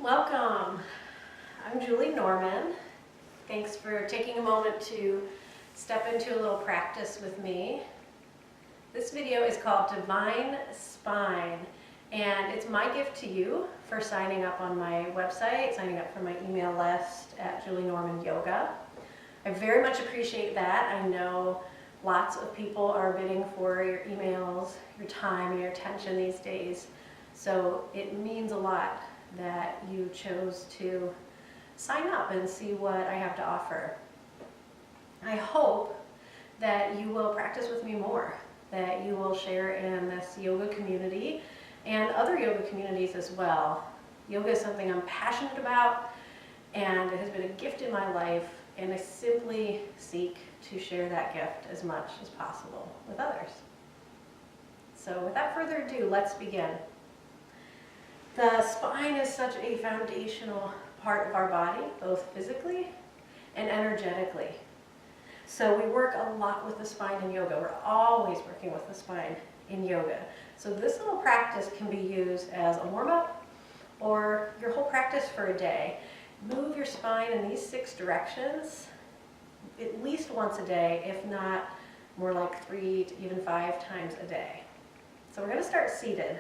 Welcome. I'm Julie Norman. Thanks for taking a moment to step into a little practice with me. This video is called Divine Spine, and it's my gift to you for signing up on my website, signing up for my email list at Julie Norman Yoga. I very much appreciate that. I know lots of people are bidding for your emails, your time, your attention these days, so it means a lot that you chose to sign up and see what I have to offer. I hope that you will practice with me more, that you will share in this yoga community and other yoga communities as well. Yoga is something I'm passionate about, and it has been a gift in my life, and I simply seek to share that gift as much as possible with others. So without further ado, let's begin. The spine is such a foundational part of our body, both physically and energetically. So we work a lot with the spine in yoga. We're always working with the spine in yoga. So this little practice can be used as a warm-up or your whole practice for a day. Move your spine in these 6 directions at least once a day, if not more like 3 to even 5 times a day. So we're going to start seated.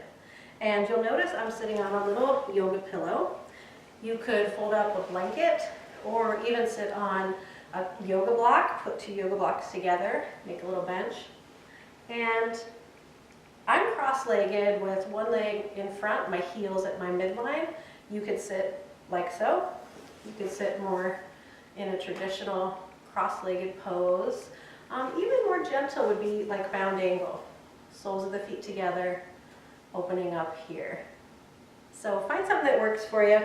And you'll notice I'm sitting on a little yoga pillow. You could fold up a blanket or even sit on a yoga block, put 2 yoga blocks together, make a little bench. And I'm cross-legged with one leg in front, my heels at my midline. You could sit like so. You could sit more in a traditional cross-legged pose. Even more gentle would be like bound angle. Soles of the feet together, opening up here. So find something that works for you.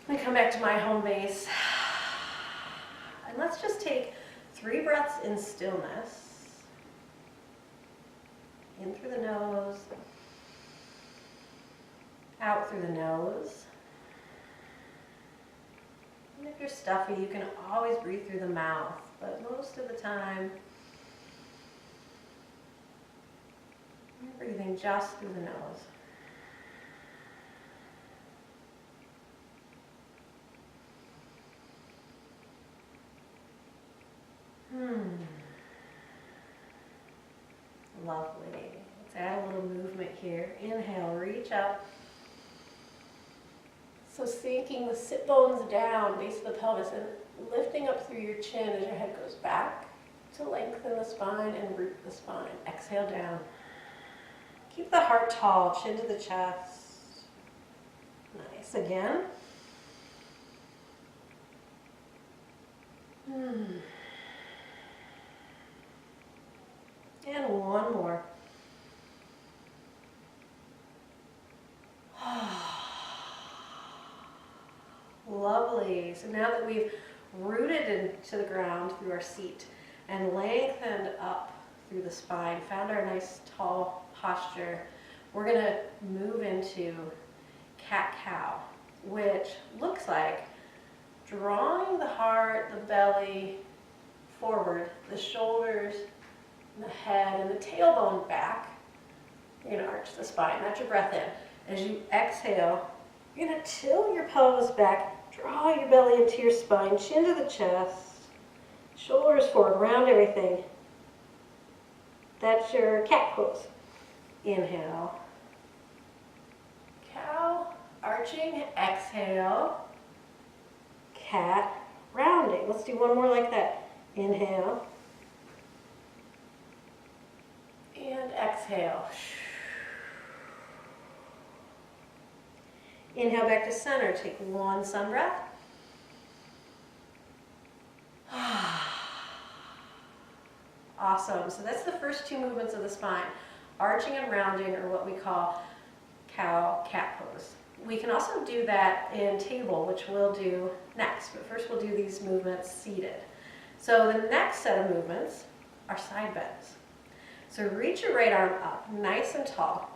Let me come back to my home base. And let's just take 3 breaths in stillness. In through the nose, out through the nose. And if you're stuffy, you can always breathe through the mouth, but most of the time, you're breathing just through the nose. Lovely. Let's add a little movement here. Inhale, reach up. So sinking the sit bones down, base of the pelvis, and lifting up through your chin as your head goes back to lengthen the spine and root the spine. Exhale down. Keep the heart tall, chin to the chest. Nice. Again. And one more. Lovely. So now that we've rooted into the ground through our seat and lengthened up through the spine, found our nice tall posture, we're going to move into cat-cow, which looks like drawing the heart, the belly forward, the shoulders, the head, and the tailbone back. You're going to arch the spine. That's your breath in. As you exhale, you're going to tilt your pelvis back, draw your belly into your spine, chin to the chest, shoulders forward, round everything. That's your cat pose. Inhale. Cow, arching, exhale. Cat, rounding. Let's do one more like that. Inhale. And exhale. Inhale back to center. Take one sun breath. Awesome. So that's the first 2 movements of the spine. Arching and rounding are what we call cow cat pose. We can also do that in table, which we'll do next. But first we'll do these movements seated. So the next set of movements are side bends. So reach your right arm up, nice and tall.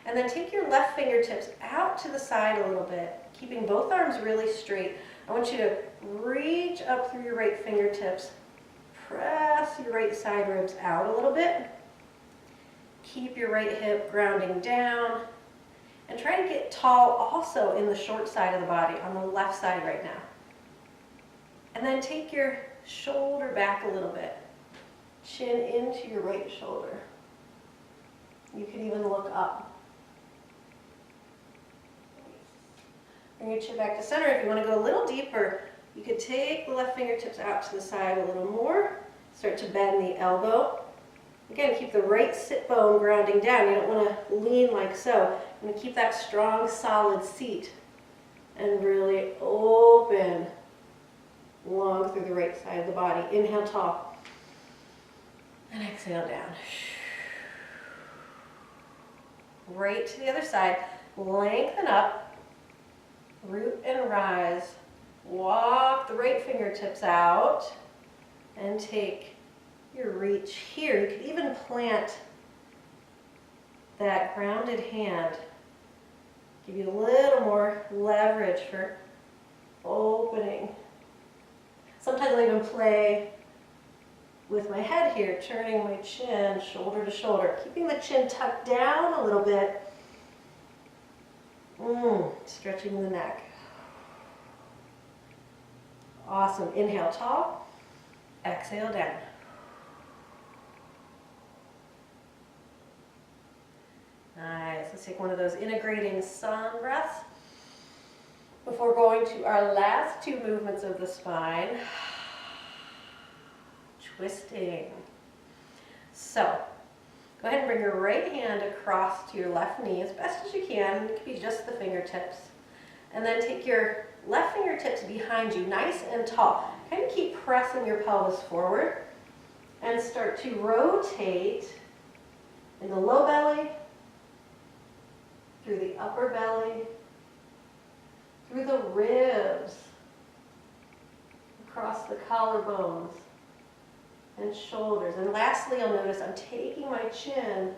And then take your left fingertips out to the side a little bit, keeping both arms really straight. I want you to reach up through your right fingertips, press your right side ribs out a little bit. Keep your right hip grounding down, And try to get tall also in the short side of the body, on the left side right now. And then take your shoulder back a little bit. Chin into your right shoulder. You can even look up. Bring your chin back to center. If you want to go a little deeper, you could take the left fingertips out to the side a little more. Start to bend the elbow. Again, keep the right sit bone grounding down. You don't want to lean like so. You want to keep that strong, solid seat. And really open, long through the right side of the body. Inhale tall. And exhale down. Right to the other side. Lengthen up. Root and rise. Walk the right fingertips out. And take your reach here. You could even plant that grounded hand. Give you a little more leverage for opening. Sometimes I'll even play with my head here, turning my chin shoulder to shoulder, keeping the chin tucked down a little bit. Stretching the neck. Awesome. Inhale tall. Exhale down. Nice. Let's take one of those integrating sun breaths before going to our last two movements of the spine. Twisting. So, go ahead and bring your right hand across to your left knee as best as you can. It could be just the fingertips. And then take your left fingertips behind you, nice and tall. Kind of keep pressing your pelvis forward and start to rotate in the low belly, through the upper belly, through the ribs, across the collarbones and shoulders. And lastly, you'll notice I'm taking my chin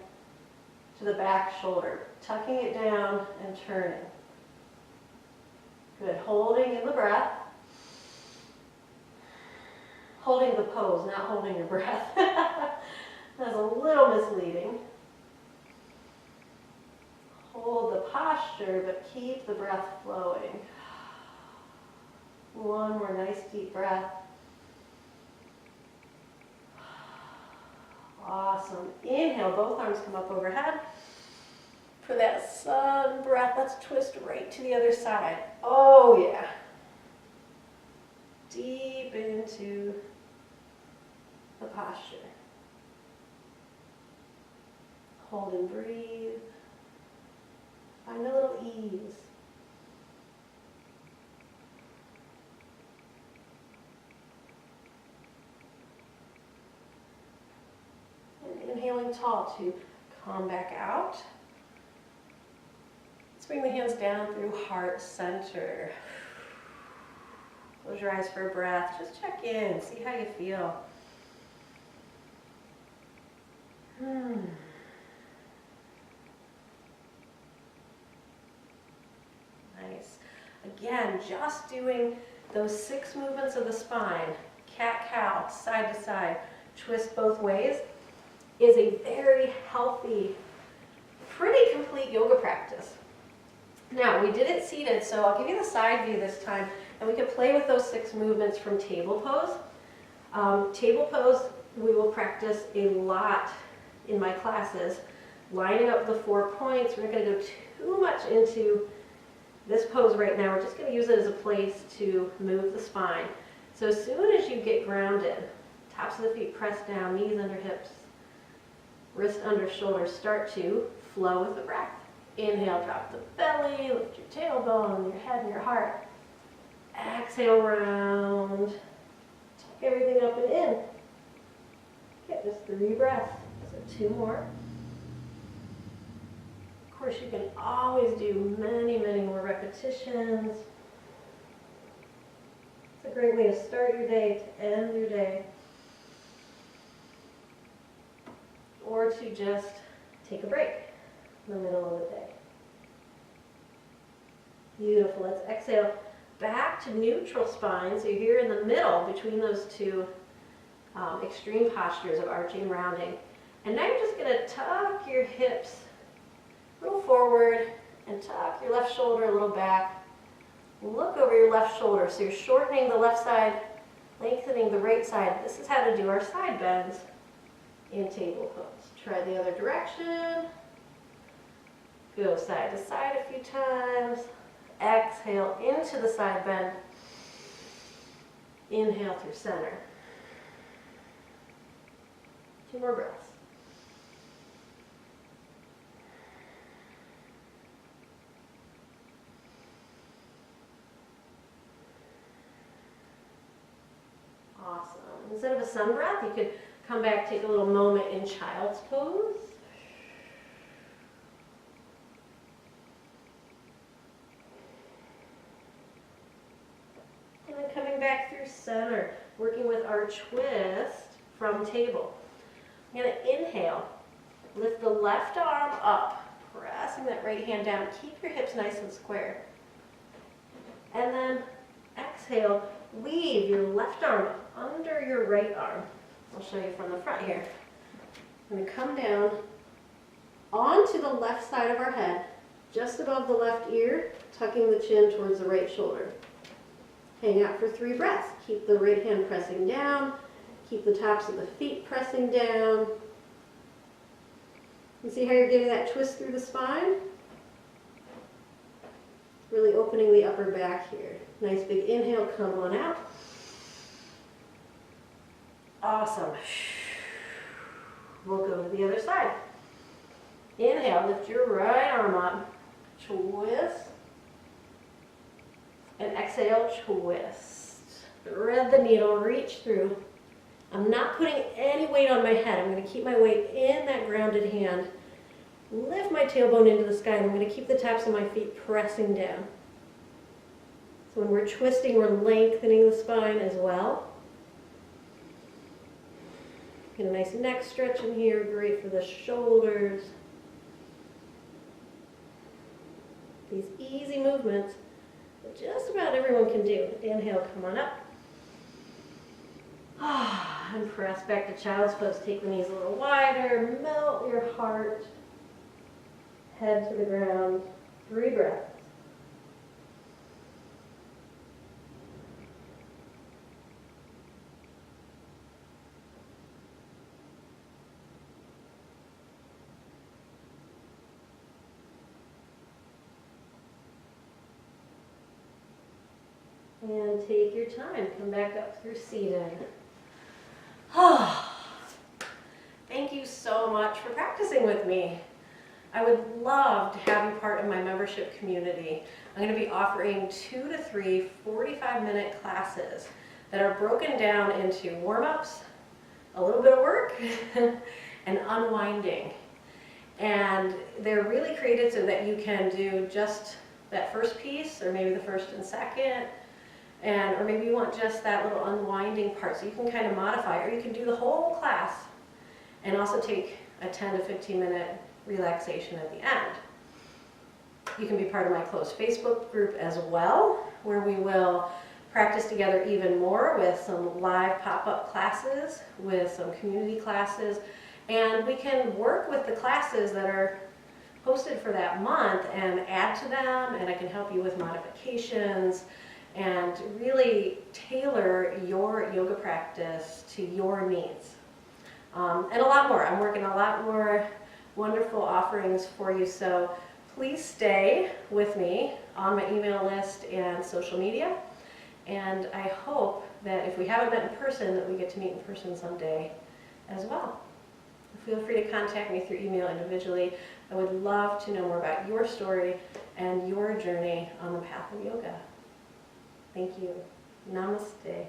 to the back shoulder, tucking it down and turning. Good. Holding in the breath. Holding the pose, not holding your breath. That's a little misleading. Hold the posture, but keep the breath flowing. One more nice deep breath. Awesome. Inhale, both arms come up overhead. For that sun breath, let's twist right to the other side. Oh yeah. Deep into the posture. Hold and breathe. Find a little ease. And inhaling tall to come back out. Let's bring the hands down through heart center. Close your eyes for a breath. Just check in, see how you feel. Nice. Again, just doing those 6 movements of the spine, cat-cow, side to side, twist both ways, is a very healthy, pretty complete yoga practice. Now, we did it seated, so I'll give you the side view this time, and we can play with those 6 movements from table pose. Table pose, we will practice a lot in my classes, lining up the 4 points. We're not going to go too much into this pose right now. We're just going to use it as a place to move the spine. So as soon as you get grounded, tops of the feet pressed down, knees under hips, wrist under shoulders, start to flow with the breath. Inhale, drop the belly, lift your tailbone, your head and your heart. Exhale, round. Tuck everything up and in. Get just 3 breaths. So 2 more. Of course, you can always do many, many more repetitions. It's a great way to start your day, to end your day, or to just take a break in the middle of the day. Beautiful. Let's exhale back to neutral spine. So you're here in the middle between those 2 extreme postures of arching and rounding. And now you're just going to tuck your hips a little forward and tuck your left shoulder a little back. Look over your left shoulder. So you're shortening the left side, lengthening the right side. This is how to do our side bends in table pose. Try the other direction. Go side to side a few times. Exhale into the side bend. Inhale through center. 2 more breaths. Awesome. Instead of a sun breath, you could come back, take a little moment in child's pose. And then coming back through center, working with our twist from table. I'm going to inhale, lift the left arm up, pressing that right hand down. Keep your hips nice and square. And then exhale, weave your left arm under your right arm. I'll show you from the front here. I'm going to come down onto the left side of our head, just above the left ear, tucking the chin towards the right shoulder. Hang out for 3 breaths. Keep the right hand pressing down. Keep the tops of the feet pressing down. You see how you're getting that twist through the spine? Really opening the upper back here. Nice big inhale, come on out. Awesome. We'll go to the other side. Inhale, lift your right arm up, twist. And exhale, twist. Thread the needle, reach through. I'm not putting any weight on my head. I'm going to keep my weight in that grounded hand. Lift my tailbone into the sky, and I'm going to keep the tops of my feet pressing down. So when we're twisting, we're lengthening the spine as well. Get a nice neck stretch in here, great for the shoulders. These easy movements that just about everyone can do. Inhale, come on up. And press back to child's pose. Take the knees a little wider, melt your heart. Head to the ground. 3 breaths. And take your time. Come back up through seated. Thank you so much for practicing with me. I would love to have you part of my membership community. I'm going to be offering 2 to 3 45-minute classes that are broken down into warm-ups, a little bit of work, and unwinding. And they're really created so that you can do just that first piece, or maybe the first and second, or maybe you want just that little unwinding part, so you can kind of modify, or you can do the whole class and also take a 10 to 15-minute relaxation at the end. You can be part of my closed Facebook group as well, where we will practice together even more with some live pop-up classes, with some community classes, and we can work with the classes that are posted for that month and add to them, and I can help you with modifications and really tailor your yoga practice to your needs. And a lot more. I'm working a lot more wonderful offerings for you, so please stay with me on my email list and social media. And I hope that if we haven't met in person, that we get to meet in person someday as well. Feel free to contact me through email individually. I would love to know more about your story and your journey on the path of yoga. Thank you. Namaste.